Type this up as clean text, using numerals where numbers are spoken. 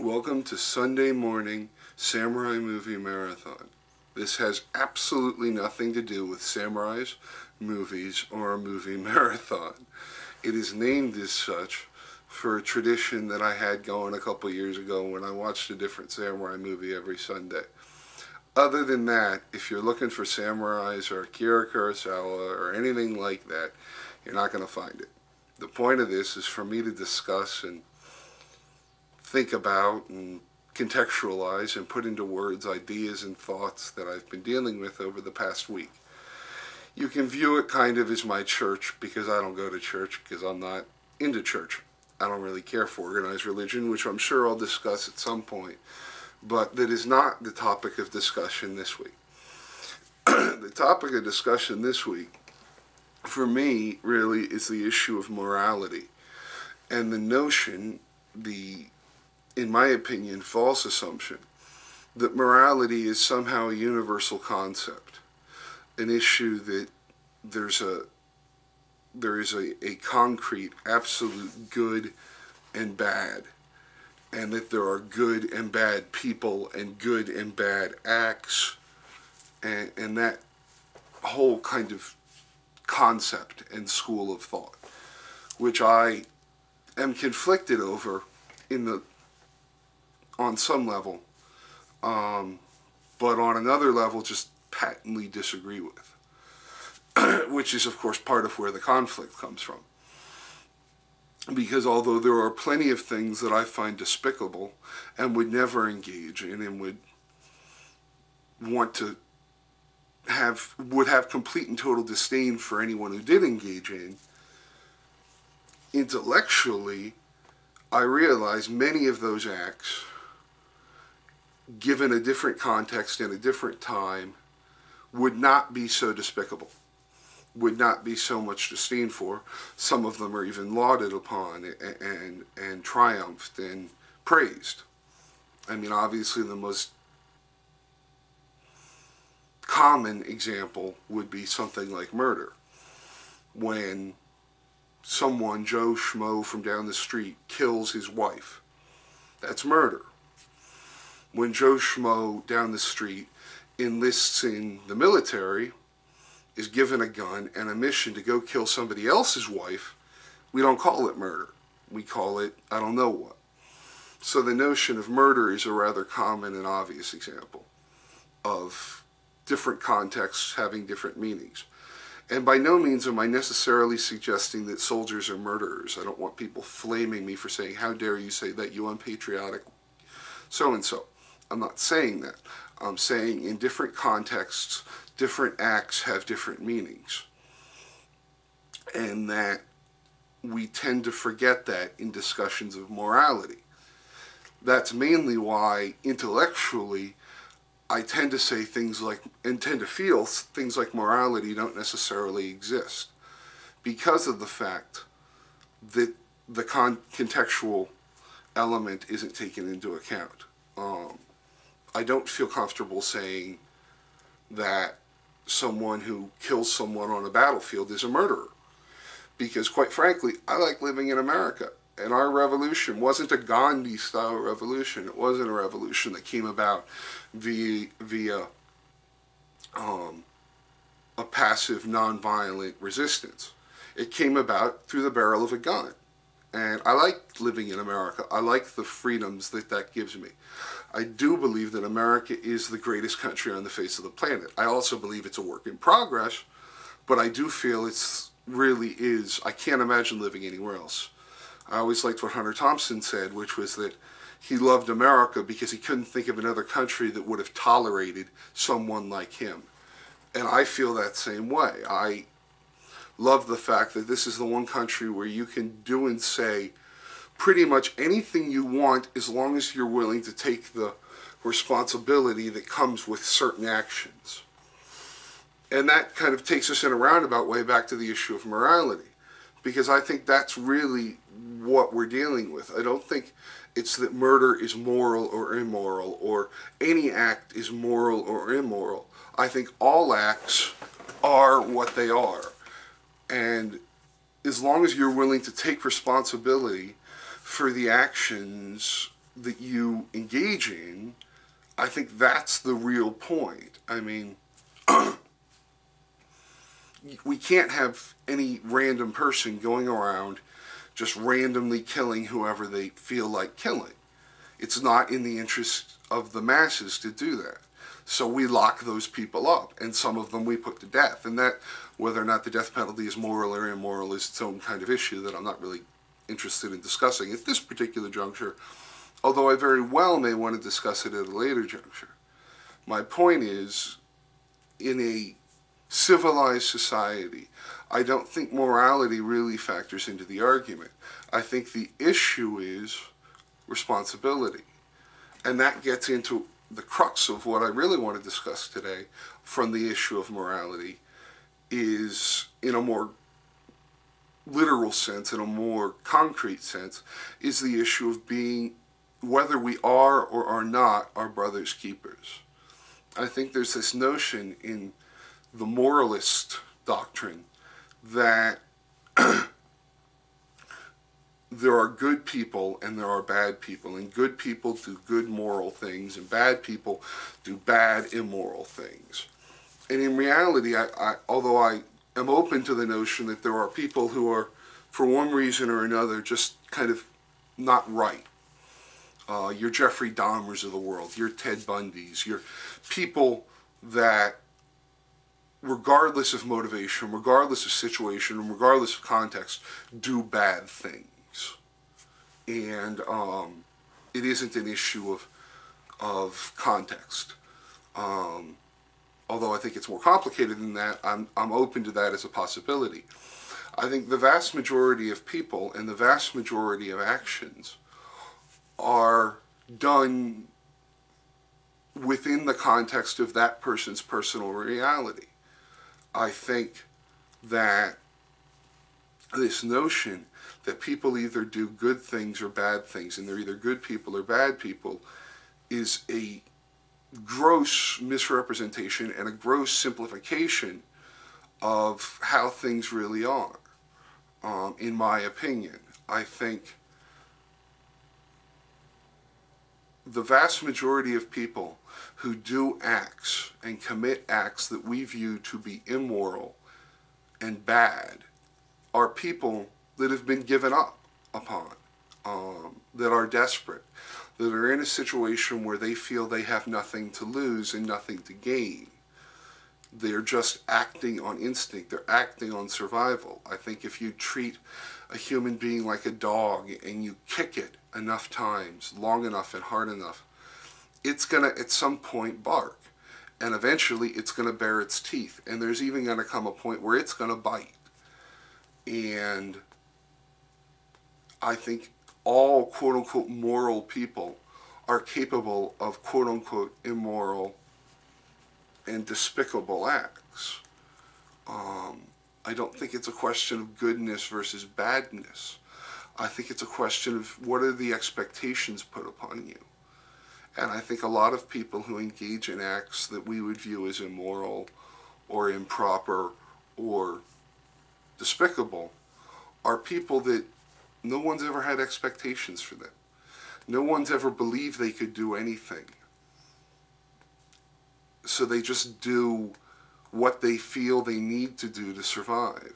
Welcome to Sunday morning Samurai Movie Marathon. This has absolutely nothing to do with samurais, movies, or a movie marathon. It is named as such for a tradition that I had going a couple years ago when I watched a different samurai movie every Sunday. Other than that, if you're looking for samurais or Akira Kurosawa or anything like that, you're not going to find it. The point of this is for me to discuss and think about and contextualize and put into words ideas and thoughts that I've been dealing with over the past week. You can view it kind of as my church, because I don't go to church because I'm not into church. I don't really care for organized religion, which I'm sure I'll discuss at some point, but that is not the topic of discussion this week. The topic of discussion this week, for me, really is the issue of morality and the notion, in my opinion, false assumption that morality is somehow a universal concept, an issue that there is a concrete, absolute good and bad, and that there are good and bad people and good and bad acts, and that whole kind of concept and school of thought, which I am conflicted over on some level, but on another level just patently disagree with, which is of course part of where the conflict comes from. Because although there are plenty of things that I find despicable and would never engage in and would have complete and total disdain for anyone who did engage in, intellectually I realize many of those acts, given a different context and a different time, would not be so despicable, would not be so much disdain for. Some of them are even lauded upon and triumphed and praised. I mean, obviously the most common example would be something like murder. When someone, Joe Schmo from down the street, kills his wife, that's murder. When Joe Schmo down the street enlists in the military, is given a gun and a mission to go kill somebody else's wife, we don't call it murder. We call it I don't know what. So the notion of murder is a rather common and obvious example of different contexts having different meanings. And by no means am I necessarily suggesting that soldiers are murderers. I don't want people flaming me for saying, how dare you say that, you unpatriotic so-and-so. I'm not saying that. I'm saying in different contexts, different acts have different meanings. And that we tend to forget that in discussions of morality. That's mainly why intellectually I tend to say things like, and tend to feel things like morality don't necessarily exist, because of the fact that the contextual element isn't taken into account. I don't feel comfortable saying that someone who kills someone on a battlefield is a murderer, because quite frankly, I like living in America. And our revolution wasn't a Gandhi-style revolution. It wasn't a revolution that came about via a passive, nonviolent resistance. It came about through the barrel of a gun. And I like living in America. I like the freedoms that gives me. I do believe that America is the greatest country on the face of the planet. I also believe it's a work in progress, but I do feel it's really is. I can't imagine living anywhere else. I always liked what Hunter Thompson said, which was that he loved America because he couldn't think of another country that would have tolerated someone like him. And I feel that same way. I love the fact that this is the one country where you can do and say pretty much anything you want as long as you're willing to take the responsibility that comes with certain actions. And that kind of takes us in a roundabout way back to the issue of morality, because I think that's really what we're dealing with. I don't think it's that murder is moral or immoral, or any act is moral or immoral. I think all acts are what they are. And as long as you're willing to take responsibility for the actions that you engage in, I think that's the real point. I mean, we can't have any random person going around just randomly killing whoever they feel like killing. It's not in the interest of the masses to do that. So we lock those people up, and some of them we put to death. And that, whether or not the death penalty is moral or immoral, is its own kind of issue that I'm not really interested in discussing at this particular juncture, although I very well may want to discuss it at a later juncture. My point is, in a civilized society, I don't think morality really factors into the argument. I think the issue is responsibility. And that gets into the crux of what I really want to discuss today from the issue of morality, is, in a more literal sense, in a more concrete sense, is the issue of being, whether we are or are not our brother's keepers. I think there's this notion in the moralist doctrine that there are good people and there are bad people, and good people do good moral things and bad people do bad immoral things. And in reality, although I am open to the notion that there are people who are, for one reason or another, just kind of not right. Your Jeffrey Dahmers of the world, your Ted Bundys, your people that, regardless of motivation, regardless of situation, and regardless of context, do bad things. And it isn't an issue of context. Although I think it's more complicated than that, I'm open to that as a possibility. I think the vast majority of people and the vast majority of actions are done within the context of that person's personal reality. I think that this notion that people either do good things or bad things, and they're either good people or bad people, is a gross misrepresentation and a gross simplification of how things really are, in my opinion. I think the vast majority of people who do acts and commit acts that we view to be immoral and bad are people that have been given up upon, that are desperate, that are in a situation where they feel they have nothing to lose and nothing to gain. They're just acting on instinct. They're acting on survival. I think if you treat a human being like a dog and you kick it enough times, long enough and hard enough, it's going to at some point bark. And eventually it's going to bare its teeth. And there's even going to come a point where it's going to bite. And I think all quote-unquote moral people are capable of quote-unquote immoral and despicable acts. I don't think it's a question of goodness versus badness. I think it's a question of what are the expectations put upon you. And I think a lot of people who engage in acts that we would view as immoral or improper or despicable are people that no one's ever had expectations for them. No one's ever believed they could do anything. So they just do what they feel they need to do to survive.